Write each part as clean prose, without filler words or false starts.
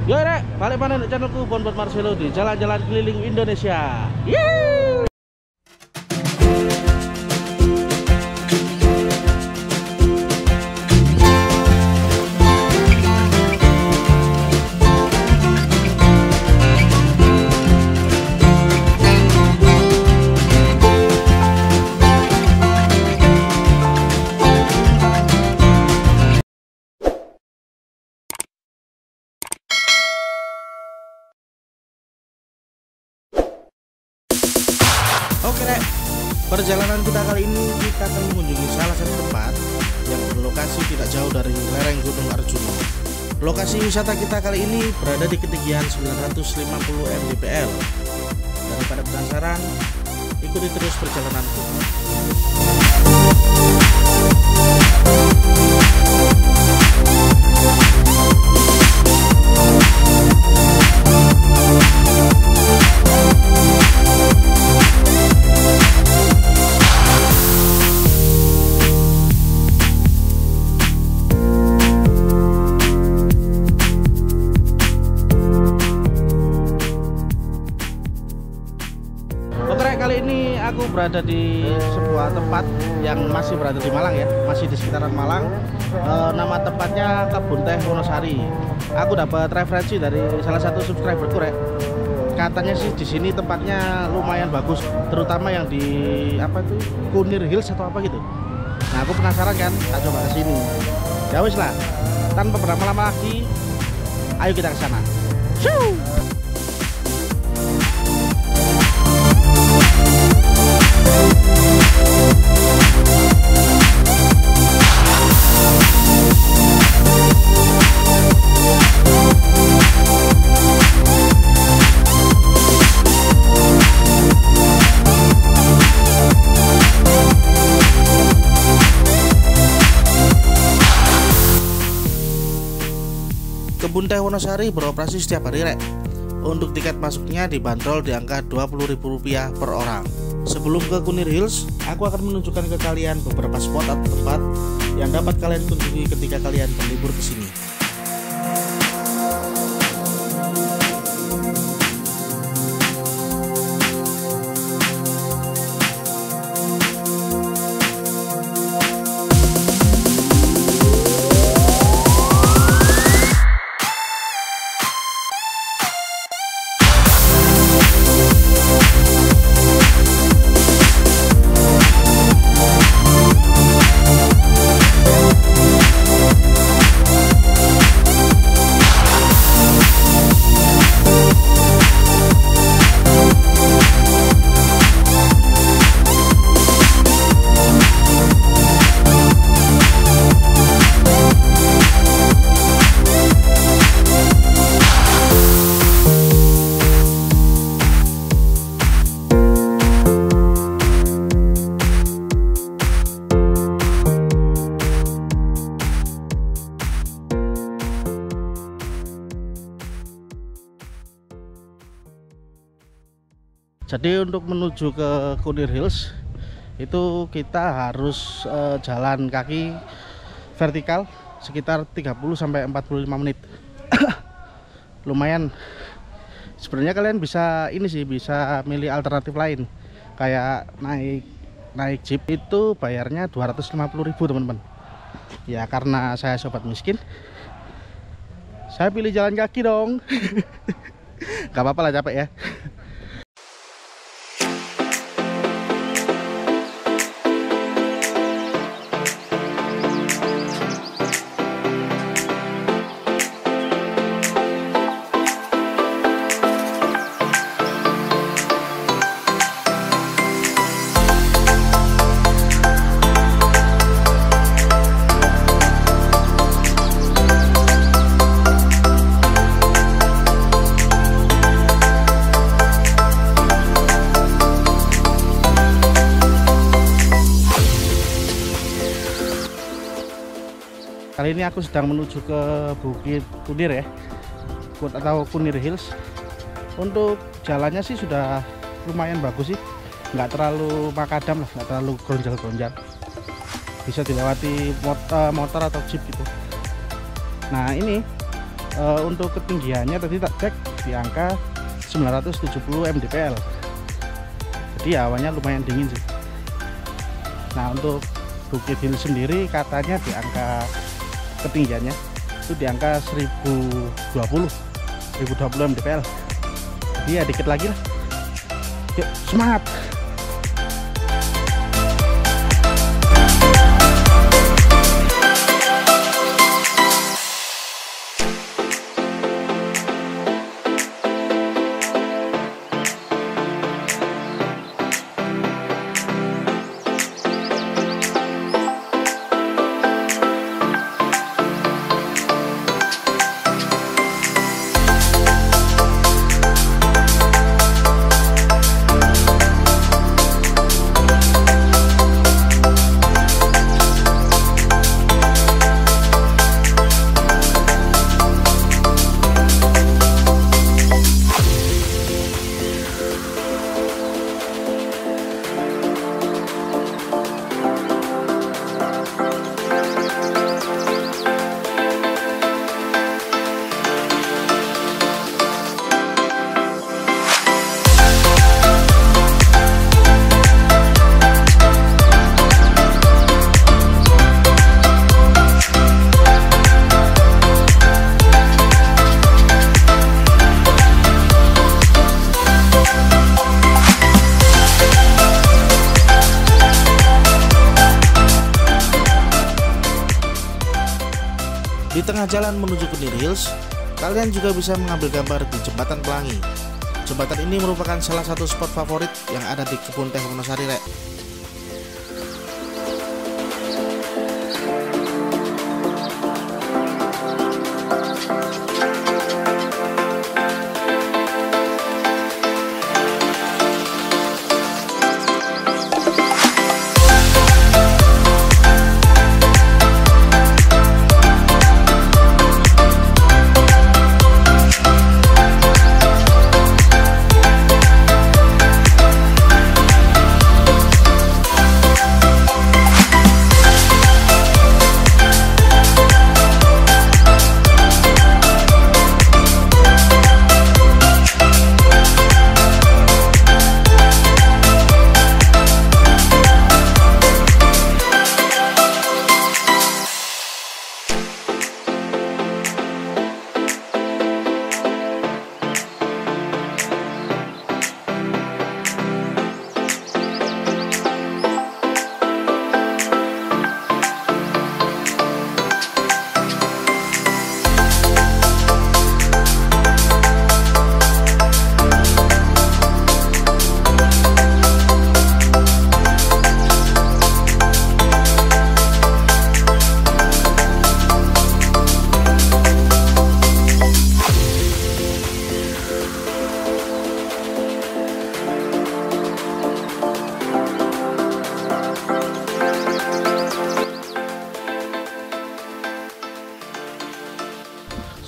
Yo rek, balik mana di channelku Bonbon Marcelo di jalan-jalan keliling Indonesia. Yeay! Oke rek, perjalanan kita kali ini kita akan mengunjungi salah satu tempat yang berlokasi tidak jauh dari lereng Gunung Arjuna. Lokasi wisata kita kali ini berada di ketinggian 950 mdpl. Daripada penasaran, ikuti terus perjalananku. Kali ini aku berada di sebuah tempat yang masih berada di Malang ya, masih di sekitaran Malang. Nama tempatnya Kebun Teh Wonosari. Aku dapat referensi dari salah satu subscriberku rek. Katanya sih di sini tempatnya lumayan bagus, terutama yang di apa tuh Kunir Hills atau apa gitu. Nah aku penasaran kan, tak coba ke sini. Ya wis lah, tanpa berlama-lama lagi, ayo kita ke sana. Shoo! Kebun Teh Wonosari beroperasi setiap hari rek. Untuk tiket masuknya dibanderol di angka Rp20.000 per orang. Sebelum ke Kunir Hills, aku akan menunjukkan ke kalian beberapa spot atau tempat yang dapat kalian kunjungi ketika kalian berlibur ke sini. Jadi untuk menuju ke Kunir Hills itu kita harus jalan kaki vertikal sekitar 30-45 menit. Lumayan. Sebenarnya kalian bisa ini sih, bisa milih alternatif lain kayak naik jeep, itu bayarnya 250.000 teman-teman. Ya karena saya sobat miskin, saya pilih jalan kaki dong. Gak apa-apa lah, capek ya. Kali ini aku sedang menuju ke Bukit Kunir ya, atau Kunir Hills. Untuk jalannya sih sudah lumayan bagus sih, nggak terlalu makadam lah, nggak terlalu gonjal-gonjal. Bisa dilewati motor atau jeep gitu. Nah ini Untuk ketinggiannya tadi tak cek di angka 970 mdpl. Jadi hawanya lumayan dingin sih. Nah, untuk Bukit Hill sendiri katanya di angka ketinggiannya itu di angka 1020 mdpl. Jadi ya dikit lagi lah. Yuk, semangat. Di tengah jalan menuju Kunir Hills, kalian juga bisa mengambil gambar di Jembatan Pelangi. Jembatan ini merupakan salah satu spot favorit yang ada di Kebun Teh Wonosari, Rek.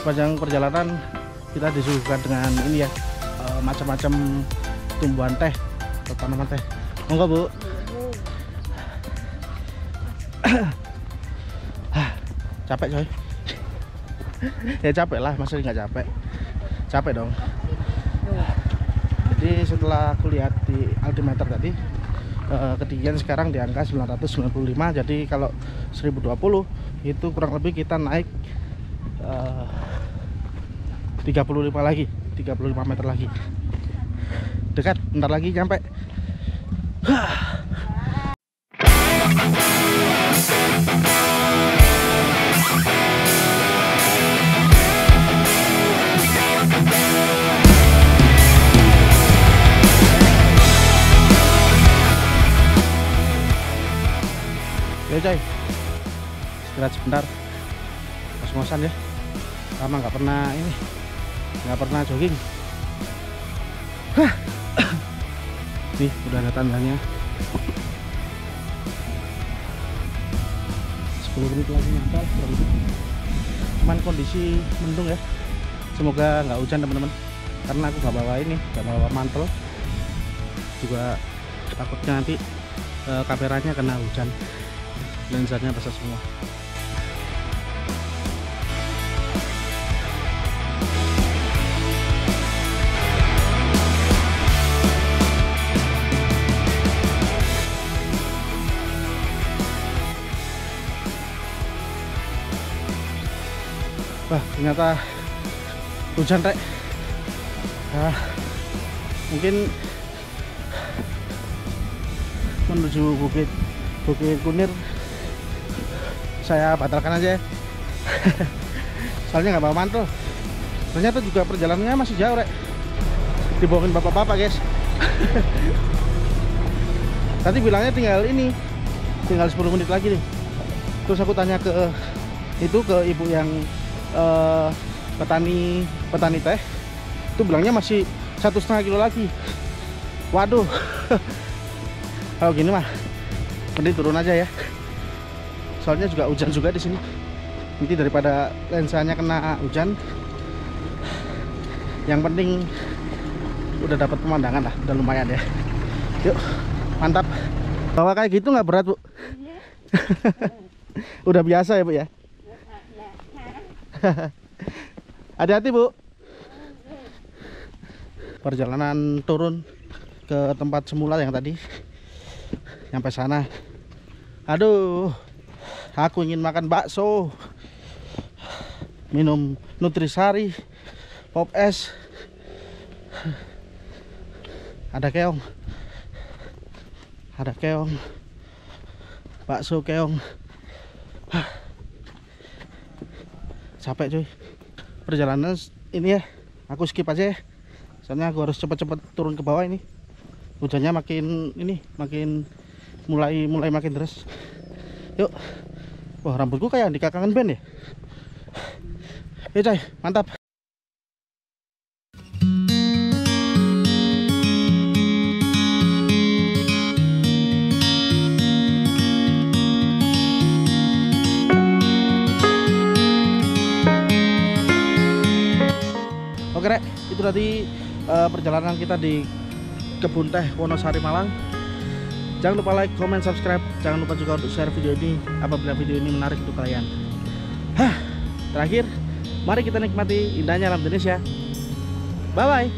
Sepanjang perjalanan kita disuguhkan dengan ini ya, macam-macam tumbuhan teh atau tanaman teh. Monggo, Bu. Capek coy. Ya capek lah, masa nggak capek? Capek dong. Jadi setelah aku lihat di altimeter tadi, ketinggian sekarang di angka 995. Jadi kalau 1020 itu kurang lebih kita naik 35 meter lagi. Dekat, bentar lagi nyampe. Ya coy, istirahat sebentar, ngos-ngosan ya. Lama nggak pernah jogging. Nih udah ada tandanya. 10 menit lagi nyampe kurang lebih. Cuman kondisi mendung ya, semoga nggak hujan teman-teman, karena aku nggak bawa mantel juga, takutnya nanti kameranya kena hujan, lensanya basah semua. ternyata hujan rek. Mungkin menuju Bukit Kunir saya batalkan aja. Soalnya nggak bawa mantel. Ternyata juga perjalanannya masih jauh rek, dibohongin bapak-bapak guys. Tadi bilangnya tinggal 10 menit lagi nih. Terus aku tanya ke ibu yang petani teh, itu bilangnya masih 1,5 kilo lagi. Waduh. Kalau gini mah mending turun aja ya. Soalnya juga hujan juga di sini. Nanti daripada lensanya kena hujan, yang penting udah dapat pemandangan lah, udah lumayan ya. Yuk, mantap. Bawa kayak gitu nggak berat, Bu? Udah biasa ya, Bu ya? Hati-hati, Bu. Perjalanan turun ke tempat semula yang tadi. Sampai sana. Aduh, aku ingin makan bakso, minum nutrisari, pop es, ada keong, bakso keong. Capek cuy, perjalanan ini ya, aku skip aja ya. Soalnya aku harus cepet-cepet turun ke bawah ini. Hujannya makin mulai makin deras. Yuk. Wah, rambutku kayak di kakangan band ya. Yuk coy, mantap. Oke rek, itu tadi perjalanan kita di Kebun Teh Wonosari Malang. Jangan lupa like, comment, subscribe. Jangan lupa juga untuk share video ini apabila video ini menarik untuk kalian. Terakhir, mari kita nikmati indahnya alam Indonesia. Bye bye.